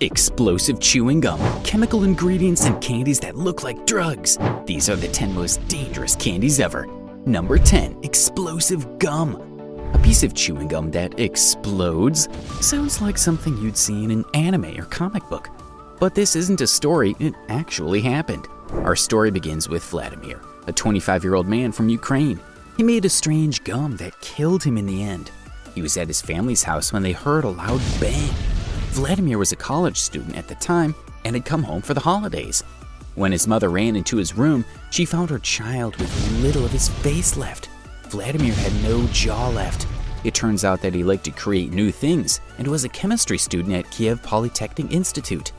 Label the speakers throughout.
Speaker 1: Explosive chewing gum, chemical ingredients, and candies that look like drugs. These are the 10 most dangerous candies ever. Number 10. Explosive gum. A piece of chewing gum that explodes sounds like something you'd see in an anime or comic book. But this isn't a story, it actually happened. Our story begins with Vladimir, a 25-year-old man from Ukraine. He made a strange gum that killed him in the end. He was at his family's house when they heard a loud bang. Vladimir was a college student at the time and had come home for the holidays. When his mother ran into his room, she found her child with little of his face left. Vladimir had no jaw left. It turns out that he liked to create new things and was a chemistry student at Kiev Polytechnic Institute.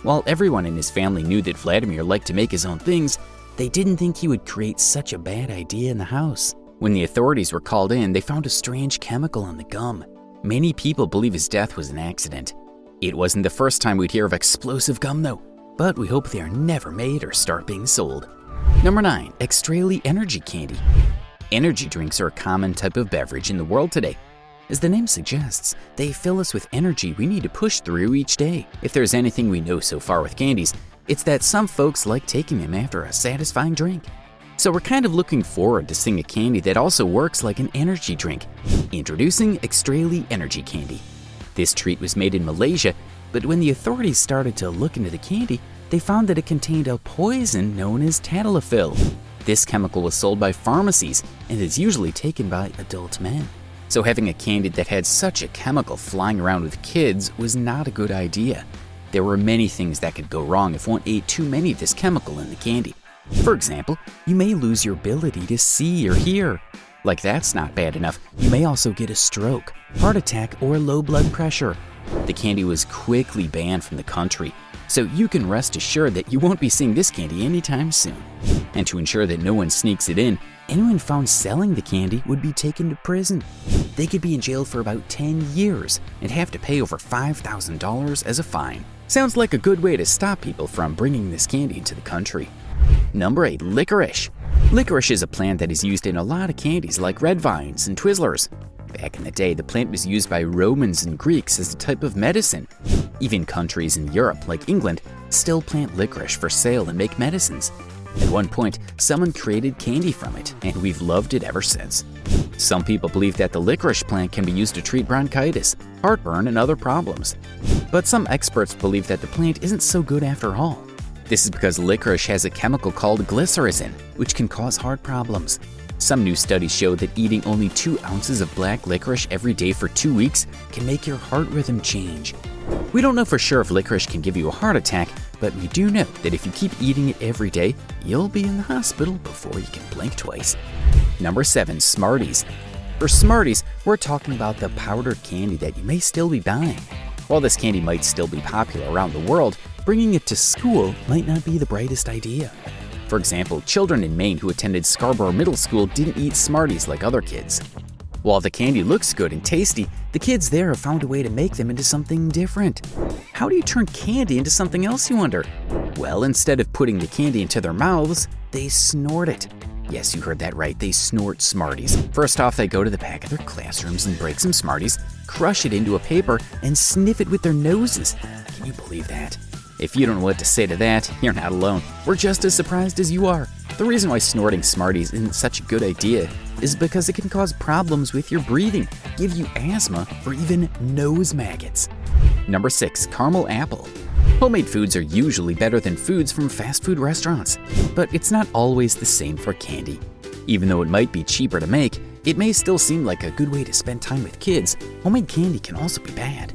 Speaker 1: While everyone in his family knew that Vladimir liked to make his own things, they didn't think he would create such a bad idea in the house. When the authorities were called in, they found a strange chemical in the gum. Many people believe his death was an accident. It wasn't the first time we'd hear of explosive gum though, but we hope they are never made or start being sold. Number 9. Extremely energy candy. Energy drinks are a common type of beverage in the world today. As the name suggests, they fill us with energy we need to push through each day. If there's anything we know so far with candies, it's that some folks like taking them after a satisfying drink. So we're kind of looking forward to seeing a candy that also works like an energy drink. Introducing Extremely Energy Candy. This treat was made in Malaysia, but when the authorities started to look into the candy, they found that it contained a poison known as tadalafil. This chemical was sold by pharmacies and is usually taken by adult men. So having a candy that had such a chemical flying around with kids was not a good idea. There were many things that could go wrong if one ate too many of this chemical in the candy. For example, you may lose your ability to see or hear. Like that's not bad enough, you may also get a stroke, heart attack, or low blood pressure. The candy was quickly banned from the country, so you can rest assured that you won't be seeing this candy anytime soon. And to ensure that no one sneaks it in, anyone found selling the candy would be taken to prison. They could be in jail for about 10 years and have to pay over $5,000 as a fine. Sounds like a good way to stop people from bringing this candy into the country. Number 8. Licorice. Licorice is a plant that is used in a lot of candies like red vines and Twizzlers. Back in the day, the plant was used by Romans and Greeks as a type of medicine. Even countries in Europe, like England, still plant licorice for sale and make medicines. At one point, someone created candy from it, and we've loved it ever since. Some people believe that the licorice plant can be used to treat bronchitis, heartburn, and other problems. But some experts believe that the plant isn't so good after all. This is because licorice has a chemical called glycyrrhizin, which can cause heart problems. Some new studies show that eating only 2 ounces of black licorice every day for 2 weeks can make your heart rhythm change. We don't know for sure if licorice can give you a heart attack, but we do know that if you keep eating it every day, you'll be in the hospital before you can blink twice. Number 7. Smarties. For Smarties, we're talking about the powdered candy that you may still be buying. While this candy might still be popular around the world, bringing it to school might not be the brightest idea. For example, children in Maine who attended Scarborough Middle School didn't eat Smarties like other kids. While the candy looks good and tasty, the kids there have found a way to make them into something different. How do you turn candy into something else, you wonder? Well, instead of putting the candy into their mouths, they snort it. Yes, you heard that right, they snort Smarties. First off, they go to the back of their classrooms and break some Smarties, crush it into a paper, and sniff it with their noses. Can you believe that? If you don't know what to say to that, you're not alone. We're just as surprised as you are. The reason why snorting Smarties isn't such a good idea is because it can cause problems with your breathing, give you asthma, or even nose maggots. Number 6. Caramel apple. Homemade foods are usually better than foods from fast food restaurants, but it's not always the same for candy. Even though it might be cheaper to make, it may still seem like a good way to spend time with kids. Homemade candy can also be bad.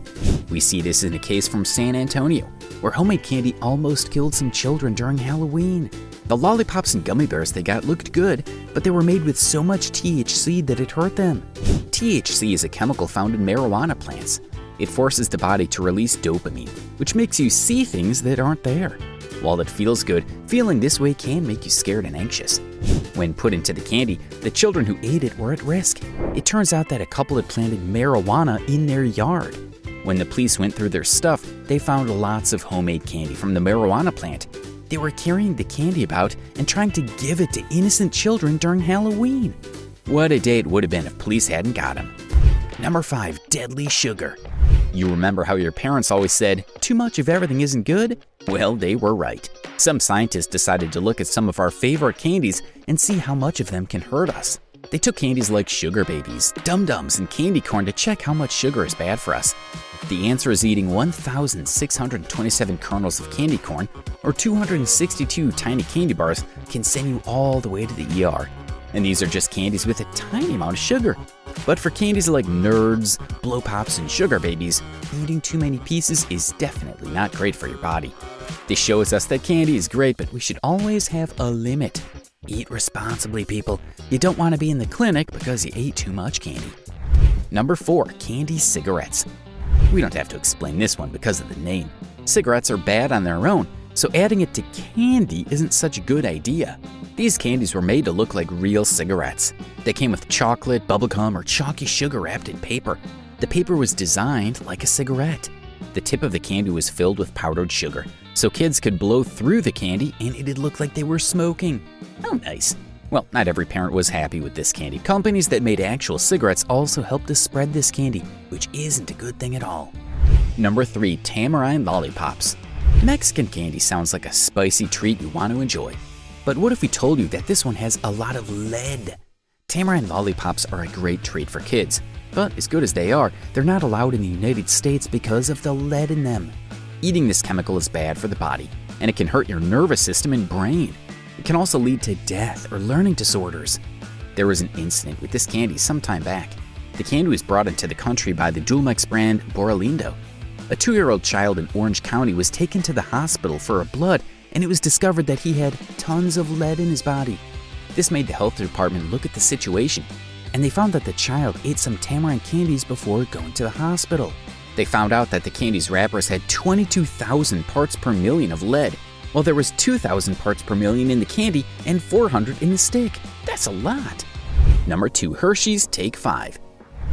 Speaker 1: We see this in a case from San Antonio, where homemade candy almost killed some children during Halloween. The lollipops and gummy bears they got looked good, but they were made with so much THC that it hurt them. THC is a chemical found in marijuana plants. It forces the body to release dopamine, which makes you see things that aren't there. While it feels good, feeling this way can make you scared and anxious. When put into the candy, the children who ate it were at risk. It turns out that a couple had planted marijuana in their yard. When the police went through their stuff, they found lots of homemade candy from the marijuana plant. They were carrying the candy about and trying to give it to innocent children during Halloween. What a day it would have been if police hadn't got them. Number 5. Deadly sugar. You remember how your parents always said, "Too much of everything isn't good"? Well, they were right. Some scientists decided to look at some of our favorite candies and see how much of them can hurt us. They took candies like sugar babies, dum-dums, and candy corn to check how much sugar is bad for us. The answer is eating 1,627 kernels of candy corn or 262 tiny candy bars can send you all the way to the ER. And these are just candies with a tiny amount of sugar. But for candies like Nerds, Blow Pops, and Sugar Babies, eating too many pieces is definitely not great for your body. This shows us that candy is great, but we should always have a limit. Eat responsibly, people. You don't want to be in the clinic because you ate too much candy. Number 4, candy cigarettes. We don't have to explain this one because of the name. Cigarettes are bad on their own, so adding it to candy isn't such a good idea. These candies were made to look like real cigarettes. They came with chocolate, bubblegum, or chalky sugar wrapped in paper. The paper was designed like a cigarette. The tip of the candy was filled with powdered sugar, so kids could blow through the candy and it'd look like they were smoking. How nice. Well, not every parent was happy with this candy. Companies that made actual cigarettes also helped to spread this candy, which isn't a good thing at all. Number 3, tamarind lollipops. Mexican candy sounds like a spicy treat you want to enjoy. But what if we told you that this one has a lot of lead? Tamarind lollipops are a great treat for kids, but as good as they are, they're not allowed in the United States because of the lead in them. Eating this chemical is bad for the body, and it can hurt your nervous system and brain. It can also lead to death or learning disorders. There was an incident with this candy some time back. The candy was brought into the country by the Dulmex brand Borralindo. A 2-year-old child in Orange County was taken to the hospital for a blood, and it was discovered that he had tons of lead in his body. This made the health department look at the situation, and they found that the child ate some tamarind candies before going to the hospital. They found out that the candy's wrappers had 22,000 parts per million of lead, while there was 2,000 parts per million in the candy and 400 in the stick. That's a lot. Number 2, Hershey's Take 5.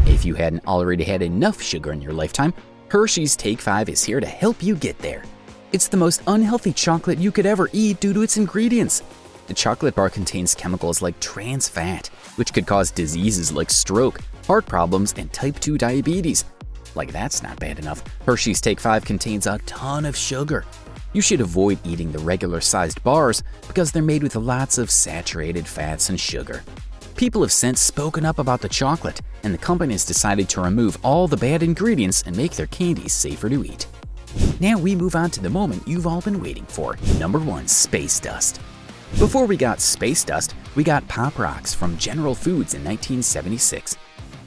Speaker 1: If you hadn't already had enough sugar in your lifetime, Hershey's Take 5 is here to help you get there. It's the most unhealthy chocolate you could ever eat due to its ingredients. The chocolate bar contains chemicals like trans fat, which could cause diseases like stroke, heart problems, and type 2 diabetes. Like that's not bad enough, Hershey's Take 5 contains a ton of sugar. You should avoid eating the regular-sized bars because they're made with lots of saturated fats and sugar. People have since spoken up about the chocolate, and the company has decided to remove all the bad ingredients and make their candies safer to eat. Now we move on to the moment you've all been waiting for. Number 1, space dust. Before we got space dust, we got Pop Rocks from General Foods in 1976.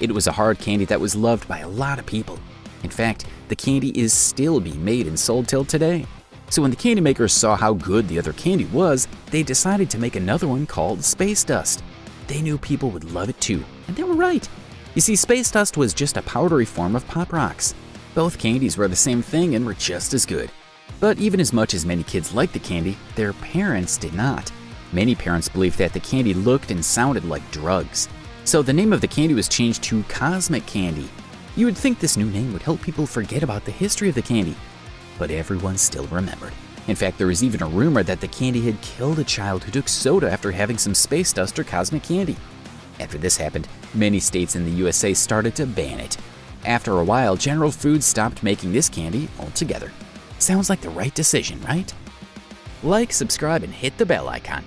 Speaker 1: It was a hard candy that was loved by a lot of people. In fact, the candy is still being made and sold till today. So when the candy makers saw how good the other candy was, they decided to make another one called Space Dust. They knew people would love it too, and they were right. You see, Space Dust was just a powdery form of Pop Rocks. Both candies were the same thing and were just as good. But even as much as many kids liked the candy, their parents did not. Many parents believed that the candy looked and sounded like drugs. So the name of the candy was changed to Cosmic Candy. You would think this new name would help people forget about the history of the candy, but everyone still remembered. In fact, there was even a rumor that the candy had killed a child who took soda after having some space dust or cosmic candy. After this happened, many states in the USA started to ban it. After a while, General Foods stopped making this candy altogether. Sounds like the right decision, right? Like, subscribe, and hit the bell icon.